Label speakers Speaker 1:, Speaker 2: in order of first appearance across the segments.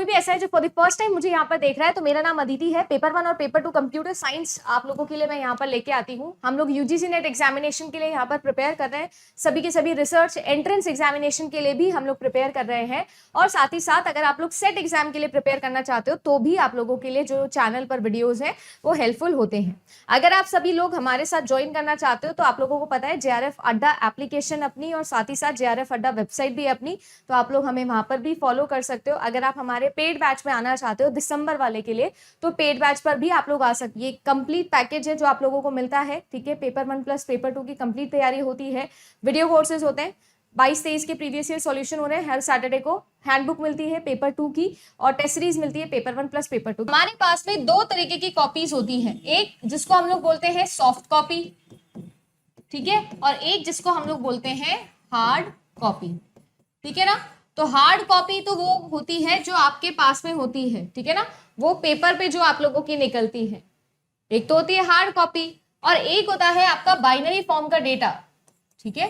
Speaker 1: भी ऐसा है जो फॉर द फर्स्ट टाइम मुझे यहाँ पर देख रहा है, तो मेरा नाम अदिति है। पेपर 1 और पेपर 2 कंप्यूटर साइंस आप लोगों के लिए मैं यहाँ पर लेके आती हूँ। हम लोग यूजीसी नेट एग्जामिनेशन के लिए यहाँ पर प्रिपेयर कर रहे हैं, सभी के सभी रिसर्च एंट्रेंस एग्जामिनेशन के लिए भी हम लोग प्रिपेयर कर रहे हैं, और साथ ही साथ अगर आप लोग सेट एग्जाम के लिए प्रिपेयर करना चाहते हो तो भी आप लोगों के लिए जो चैनल पर वीडियोज है वो हेल्पफुल होते हैं। अगर आप सभी लोग हमारे साथ ज्वाइन करना चाहते हो तो आप लोगों को पता है जेआरएफ अड्डा एप्लीकेशन अपनी और साथ ही साथ जेआरएफ अड्डा वेबसाइट भी अपनी, तो आप लोग हमें वहां पर भी फॉलो कर सकते हो। अगर आप हमारे पेड बैच में आना चाहते हो दिसंबर वाले के लिए, तो पेड बैच पर भी आप लोग आ सकते। ये कंप्लीट पैकेज है जो आप लोगों को मिलता है, ठीक है। पेपर 1 प्लस पेपर 2 की कंप्लीट तैयारी होती है, वीडियो कोर्सेज होते हैं, 22-23 के प्रीवियस ईयर सॉल्यूशन हो रहे हैं, हर सैटरडे को हैंडबुक मिलती है पेपर 2 की, और टेस्ट सीरीज मिलती है पेपर 1 प्लस पेपर 2। हमारे पास में दो तरीके की कॉपीज होती हैं, एक जिसको हम लोग बोलते हैं सॉफ्ट कॉपी, ठीक है, और एक जिसको हम लोग बोलते हैं हार्ड कॉपी, ठीक है ना। तो हार्ड कॉपी तो वो होती है जो आपके पास में होती है, ठीक है ना, वो पेपर पे जो आप लोगों की निकलती है, एक तो होती है हार्ड कॉपी, और एक होता है आपका बाइनरी फॉर्म का डेटा, ठीक है।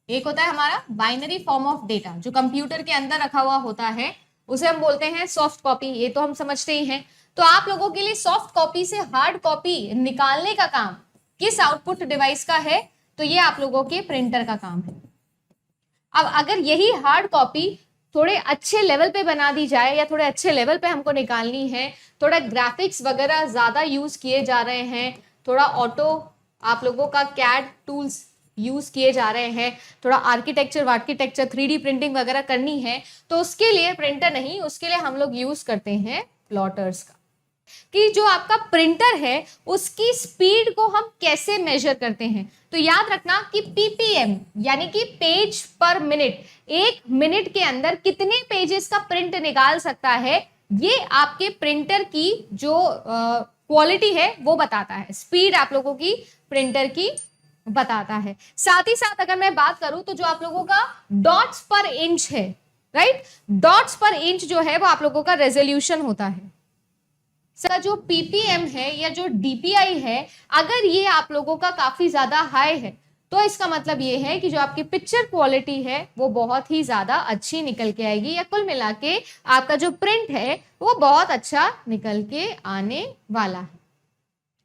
Speaker 1: एक होता है हमारा बाइनरी फॉर्म ऑफ डेटा जो कंप्यूटर के अंदर रखा हुआ होता है, उसे हम बोलते हैं सॉफ्ट कॉपी, ये तो हम समझते ही हैं। तो आप लोगों के लिए सॉफ्ट कॉपी से हार्ड कॉपी निकालने का काम किस आउटपुट डिवाइस का है, तो ये आप लोगों के प्रिंटर का काम है। अब अगर यही हार्ड कॉपी थोड़े अच्छे लेवल पे बना दी जाए या थोड़े अच्छे लेवल पे हमको निकालनी है, थोड़ा ग्राफिक्स वगैरह ज्यादा यूज किए जा रहे हैं, थोड़ा ऑटो आप लोगों का कैड टूल्स यूज किए जा रहे हैं, थोड़ा आर्किटेक्चर 3D प्रिंटिंग वगैरह करनी है, तो उसके लिए प्रिंटर नहीं, उसके लिए हम लोग यूज करते हैं प्लॉटर्स का। कि जो आपका प्रिंटर है उसकी स्पीड को हम कैसे मेजर करते हैं, तो याद रखना कि पीपीएम यानी कि पेज पर मिनट, एक मिनट के अंदर कितने पेजेस का प्रिंट निकाल सकता है, ये आपके प्रिंटर की जो क्वालिटी है वो बताता है, स्पीड आप लोगों की प्रिंटर की बताता है। साथ ही साथ अगर मैं बात करूं तो जो आप लोगों का डॉट्स पर इंच है, राइट, डॉट्स पर इंच जो है वो आप लोगों का रेजोल्यूशन होता है। सर जो पीपीएम है या जो डीपीआई है, अगर ये आप लोगों का काफी ज्यादा हाई है तो इसका मतलब ये है कि जो आपकी पिक्चर क्वालिटी है वो बहुत ही ज्यादा अच्छी निकल के आएगी, या कुल मिला के आपका जो प्रिंट है वो बहुत अच्छा निकल के आने वाला है।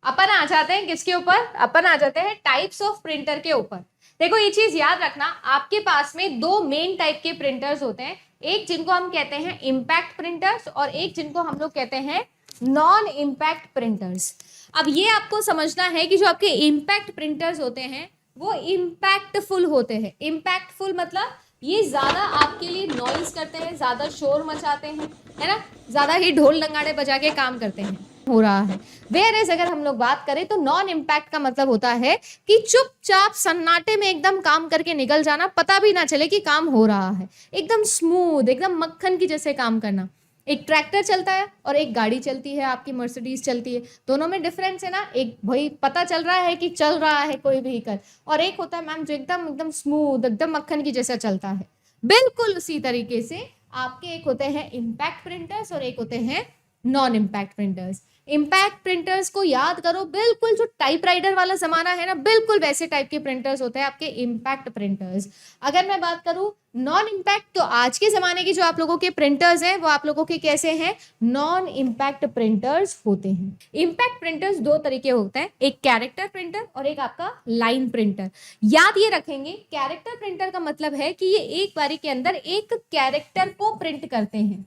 Speaker 1: अपन आ जाते हैं किसके ऊपर, अपन आ जाते हैं टाइप्स ऑफ प्रिंटर के ऊपर। देखो ये चीज याद रखना, आपके पास में दो मेन टाइप के प्रिंटर्स होते हैं, एक जिनको हम कहते हैं इम्पैक्ट प्रिंटर्स और एक जिनको हम लोग कहते हैं नॉन इम्पैक्ट प्रिंटर्स। अब ये आपको समझना है कि जो आपके इम्पैक्ट प्रिंटर्स होते हैं वो इम्पैक्टफुल होते हैं। इम्पैक्टफुल मतलब ये ज्यादा आपके लिए नॉइज करते हैं, ज्यादा शोर मचाते हैं, है ना, ज्यादा ही ढोल नगाड़े बजा के काम करते हैं, हो रहा है। वेयर एज अगर हम लोग बात करें तो नॉन इम्पैक्ट का मतलब होता है कि चुपचाप सन्नाटे में एकदम काम करके निकल जाना, पता भी ना चले कि काम हो रहा है, एकदम स्मूथ, एकदम मक्खन की जैसे काम करना। एक ट्रैक्टर चलता है और एक गाड़ी चलती है, आपकी मर्सिडीज चलती है, दोनों में डिफरेंस है ना, एक भाई पता चल रहा है कि चल रहा है कोई व्हीकल, और एक होता है मैम जो एकदम एकदम स्मूथ एकदम मक्खन की जैसा चलता है। बिल्कुल उसी तरीके से आपके एक होते हैं इम्पैक्ट प्रिंटर्स और एक होते हैं non impact printers. Impact printers को याद करो, बिल्कुल जो टाइपराइटर वाला जमाना है ना, बिल्कुल वैसे टाइप के प्रिंटर्स होते हैं आपके इम्पैक्ट प्रिंटर्स। अगर मैं बात करूं नॉन इम्पैक्ट, तो आज के जमाने के जो आप लोगों के प्रिंटर्स हैं वो आप लोगों के कैसे हैं, नॉन इम्पैक्ट प्रिंटर्स होते हैं। इम्पैक्ट प्रिंटर्स दो तरीके होते हैं, एक कैरेक्टर प्रिंटर और एक आपका लाइन प्रिंटर। याद ये रखेंगे, कैरेक्टर प्रिंटर का मतलब है कि ये एक बारी के अंदर एक कैरेक्टर को प्रिंट करते हैं,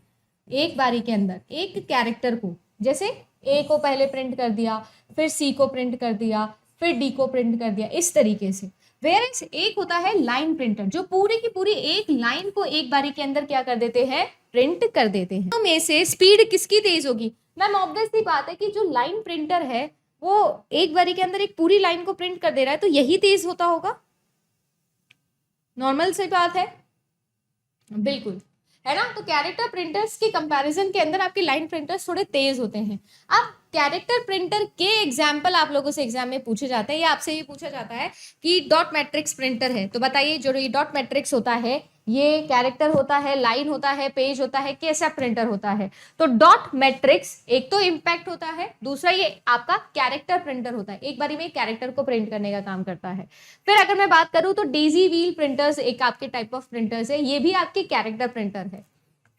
Speaker 1: एक बारी के अंदर एक कैरेक्टर को, जैसे ए को पहले प्रिंट कर दिया, फिर सी को प्रिंट कर दिया, फिर डी को प्रिंट कर दिया, इस तरीके से। वेयरएज एक होता है लाइन प्रिंटर जो पूरी की पूरी एक लाइन को एक बारी के अंदर क्या कर देते हैं, प्रिंट कर देते हैं। तो में से स्पीड किसकी तेज होगी मैम, ऑब्वियसली बात है कि जो लाइन प्रिंटर है वो एक बारी के अंदर एक पूरी लाइन को प्रिंट कर दे रहा है, तो यही तेज होता होगा, नॉर्मल सी बात है, बिल्कुल, है ना। तो कैरेक्टर प्रिंटर्स के कंपैरिजन के अंदर आपके लाइन प्रिंटर्स थोड़े तेज होते हैं। अब कैरेक्टर प्रिंटर के एग्जाम्पल आप लोगों से एग्जाम में पूछे जाते हैं, या आपसे ये पूछा जाता है कि डॉट मैट्रिक्स प्रिंटर है, तो बताइए जो ये डॉट मैट्रिक्स होता है ये कैरेक्टर होता है, लाइन होता है, पेज होता है, कैसा प्रिंटर होता है। तो डॉट मैट्रिक्स एक तो इम्पैक्ट होता है, दूसरा ये आपका कैरेक्टर प्रिंटर होता है, एक बारी में कैरेक्टर को प्रिंट करने का काम करता है। फिर अगर मैं बात करूं तो डेजी व्हील प्रिंटर्स एक आपके टाइप ऑफ प्रिंटर्स है, ये भी आपके कैरेक्टर प्रिंटर है।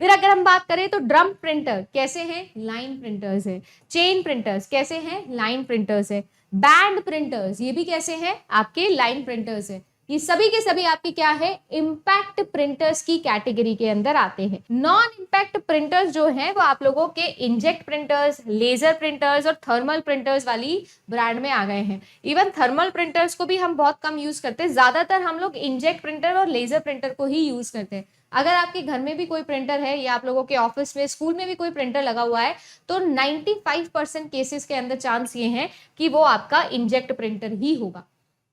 Speaker 1: फिर अगर हम बात करें तो ड्रम प्रिंटर कैसे हैं, लाइन प्रिंटर्स है। चेन प्रिंटर्स कैसे हैं, लाइन प्रिंटर्स है। बैंड प्रिंटर्स ये भी कैसे हैं, आपके लाइन प्रिंटर्स है। ये सभी के सभी आपके क्या है, इम्पैक्ट प्रिंटर्स की कैटेगरी के अंदर आते हैं। नॉन इम्पैक्ट प्रिंटर्स जो हैं वो आप लोगों के इंजेक्ट प्रिंटर्स, लेजर प्रिंटर्स और थर्मल प्रिंटर्स वाली ब्रांड में आ गए हैं। इवन थर्मल प्रिंटर्स को भी हम बहुत कम यूज करते हैं, ज्यादातर हम लोग इंजेक्ट प्रिंटर और लेजर प्रिंटर को ही यूज करते हैं। अगर आपके घर में भी कोई प्रिंटर है या आप लोगों के ऑफिस में, स्कूल में भी कोई प्रिंटर लगा हुआ है, तो 95% केसेस के अंदर चांस ये है कि वो आपका इंजेक्ट प्रिंटर ही होगा,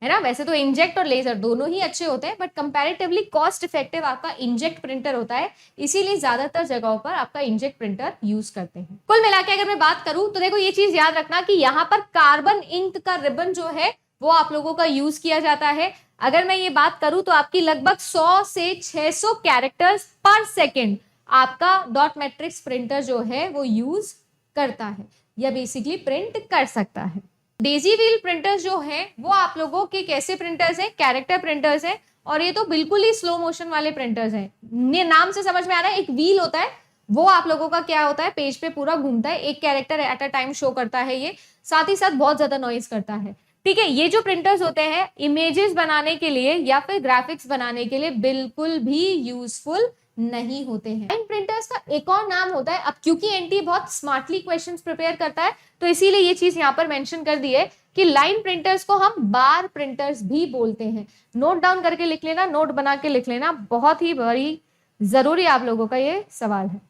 Speaker 1: है ना। वैसे तो इंजेक्ट और लेजर दोनों ही अच्छे होते हैं, बट कंपैरेटिवली कॉस्ट इफेक्टिव आपका इंजेक्ट प्रिंटर होता है, इसीलिए ज्यादातर जगहों पर आपका इंजेक्ट प्रिंटर यूज करते हैं। कुल मिला के अगर मैं बात करूं तो देखो, ये चीज याद रखना कि यहाँ पर कार्बन इंक का रिबन जो है वो आप लोगों का यूज किया जाता है। अगर मैं ये बात करूं तो आपकी लगभग 100 से 600 कैरेक्टर्स पर सेकेंड आपका डॉट मैट्रिक्स प्रिंटर जो है वो यूज करता है या बेसिकली प्रिंट कर सकता है। डेजी व्हील प्रिंटर्स जो है वो आप लोगों के कैसे प्रिंटर्स हैं, कैरेक्टर प्रिंटर्स हैं, और ये तो बिल्कुल ही स्लो मोशन वाले प्रिंटर्स हैं। ये नाम से समझ में आ रहा है, एक व्हील होता है, वो आप लोगों का क्या होता है, पेज पे पूरा घूमता है, एक character at a time show करता है ये, साथ ही साथ बहुत ज्यादा नॉइज करता है। ठीक है, ये जो प्रिंटर्स होते हैं इमेजेस बनाने के लिए या फिर ग्राफिक्स बनाने के लिए बिल्कुल भी यूजफुल नहीं होते हैं। लाइन प्रिंटर्स का एक और नाम होता है, अब क्योंकि एनटी बहुत स्मार्टली क्वेश्चंस प्रिपेयर करता है तो इसीलिए ये चीज यहाँ पर मेंशन कर दी है कि लाइन प्रिंटर्स को हम बार प्रिंटर्स भी बोलते हैं। नोट डाउन करके लिख लेना, नोट बना के लिख लेना, बहुत ही बड़ी जरूरी आप लोगों का ये सवाल है।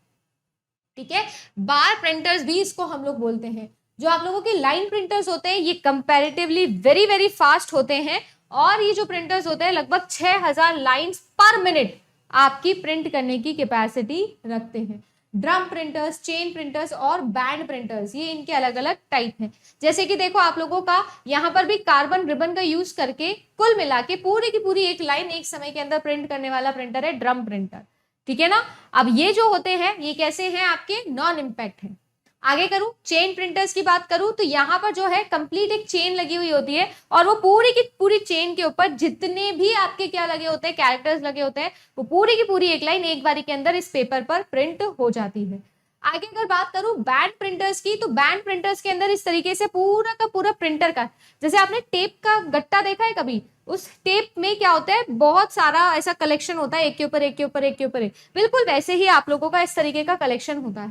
Speaker 1: ठीक है, बार प्रिंटर्स भी इसको हम लोग बोलते हैं। जो आप लोगों के लाइन प्रिंटर्स होते हैं ये कंपैरेटिवली वेरी वेरी फास्ट होते हैं, और ये जो प्रिंटर्स होते हैं लगभग 6000 लाइंस पर मिनट आपकी प्रिंट करने की कैपेसिटी रखते हैं। ड्रम प्रिंटर्स, चेन प्रिंटर्स और बैंड प्रिंटर्स, ये इनके अलग अलग टाइप हैं। जैसे कि देखो आप लोगों का यहाँ पर भी कार्बन रिबन का यूज करके कुल मिला के पूरी की पूरी एक लाइन एक समय के अंदर प्रिंट करने वाला प्रिंटर है ड्रम प्रिंटर। ठीक है ना। अब ये जो होते हैं ये कैसे हैं, आपके नॉन इम्पैक्ट हैं। आगे करूं, चेन प्रिंटर्स की बात करूं तो यहाँ पर जो है कंप्लीट एक चेन लगी हुई होती है, और वो पूरी की पूरी चेन के ऊपर जितने भी आपके क्या लगे होते हैं, कैरेक्टर्स लगे होते हैं, वो पूरी की पूरी एक लाइन एक बारी के अंदर इस पेपर पर प्रिंट हो जाती है। आगे अगर बात करूं बैंड प्रिंटर्स की, तो बैंड प्रिंटर्स के अंदर इस तरीके से पूरा का पूरा प्रिंटर का, जैसे आपने टेप का गट्टा देखा है कभी, उस टेप में क्या होता है, बहुत सारा ऐसा कलेक्शन होता है, एक के ऊपर एक के ऊपर एक के ऊपर एक, बिल्कुल वैसे ही आप लोगों का इस तरीके का कलेक्शन होता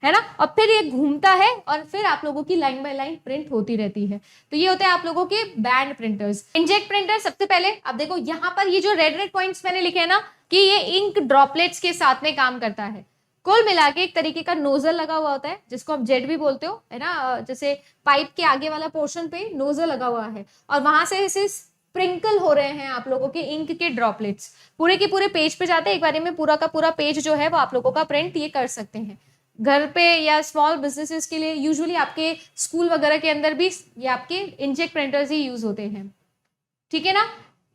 Speaker 1: है ना। और फिर ये घूमता है और फिर आप लोगों की लाइन बाय लाइन प्रिंट होती रहती है। तो ये होते हैं आप लोगों के बैंड प्रिंटर्स। इंजेक्ट प्रिंटर सबसे पहले, अब देखो यहाँ पर ये जो रेड रेड पॉइंट्स मैंने लिखे हैं ना, कि ये इंक ड्रॉपलेट्स के साथ में काम करता है। कुल मिला के एक तरीके का नोजल लगा हुआ होता है, जिसको आप जेट भी बोलते हो, है ना। जैसे पाइप के आगे वाला पोर्शन पे नोजल लगा हुआ है, और वहां से ऐसे स्प्रिंकल हो रहे हैं आप लोगों के इंक के ड्रॉपलेट्स, पूरे के पूरे पेज पे जाते हैं, एक बार में पूरा का पूरा पेज जो है वो आप लोगों का प्रिंट ये कर सकते हैं। घर पे या स्मॉल बिजनेसेस के लिए यूजुअली आपके स्कूल वगैरह के अंदर भी ये आपके इंजेक्ट प्रिंटर्स ही यूज होते हैं। ठीक है ना।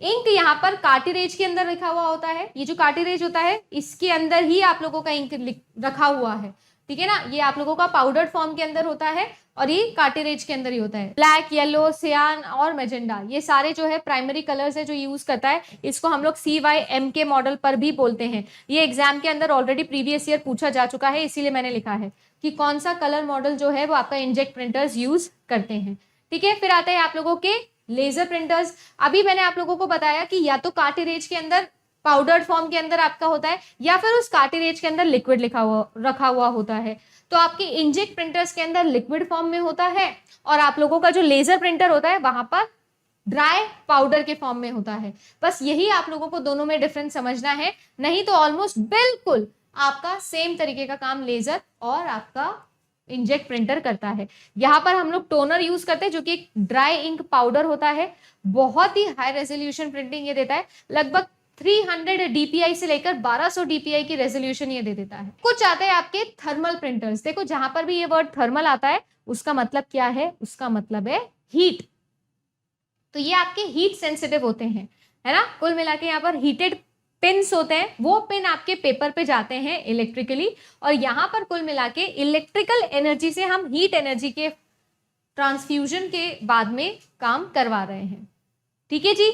Speaker 1: इंक यहाँ पर कार्टिरेज के अंदर लिखा हुआ होता है, ये जो कार्टिरेज होता है इसके अंदर ही आप लोगों का इंक रखा हुआ है। ठीक है ना, ये आप लोगों का पाउडर्ड फॉर्म के अंदर होता है और ये कार्टिरेज के अंदर ही होता है। ब्लैक, येलो, सियान और मैजेंडा, ये सारे जो है प्राइमरी कलर्स है जो यूज करता है। इसको हम लोग CYM के मॉडल पर भी बोलते हैं। ये एग्जाम के अंदर ऑलरेडी प्रीवियस ईयर पूछा जा चुका है, इसीलिए मैंने लिखा है कि कौन सा कलर मॉडल जो है वो आपका इंजेक्ट प्रिंटर्स यूज करते हैं। ठीक है, फिर आते हैं आप लोगों के लेजर प्रिंटर्स। अभी मैंने आप लोगों को बताया कि या तो कार्टिरेज के अंदर पाउडर्ड फॉर्म के अंदर आपका होता है, या फिर उस कार्टिरेज के अंदर लिक्विड रखा हुआ होता है। तो आपके इंजेक्ट प्रिंटर्स के अंदर लिक्विड फॉर्म में होता है, और आप लोगों का जो लेजर प्रिंटर होता है वहां पर ड्राई पाउडर के फॉर्म में होता है। बस यही आप लोगों को दोनों में डिफरेंस समझना है, नहीं तो ऑलमोस्ट बिल्कुल आपका सेम तरीके का काम लेजर और आपका इंजेक्ट प्रिंटर करता है। यहाँ पर हम लोग टोनर यूज करते हैं जो कि एक ड्राई इंक पाउडर होता है, बहुत ही हाई रेजोल्यूशन प्रिंटिंग ये देता है, लगभग 300 DPI से लेकर 1200 DPI की रेजोल्यूशन ये दे देता है। कुछ आते हैं आपके थर्मल प्रिंटर्स। देखो जहां पर भी ये वर्ड थर्मल आता है उसका मतलब क्या है, उसका मतलब है हीट। तो ये आपके हीट सेंसिटिव होते हैं, है ना। कुल मिला के यहाँ पर हीटेड पिन्स होते हैं, वो पिन आपके पेपर पे जाते हैं इलेक्ट्रिकली, और यहाँ पर कुल मिला के इलेक्ट्रिकल एनर्जी से हम हीट एनर्जी के ट्रांसफ्यूजन के बाद में काम करवा रहे हैं। ठीक है जी।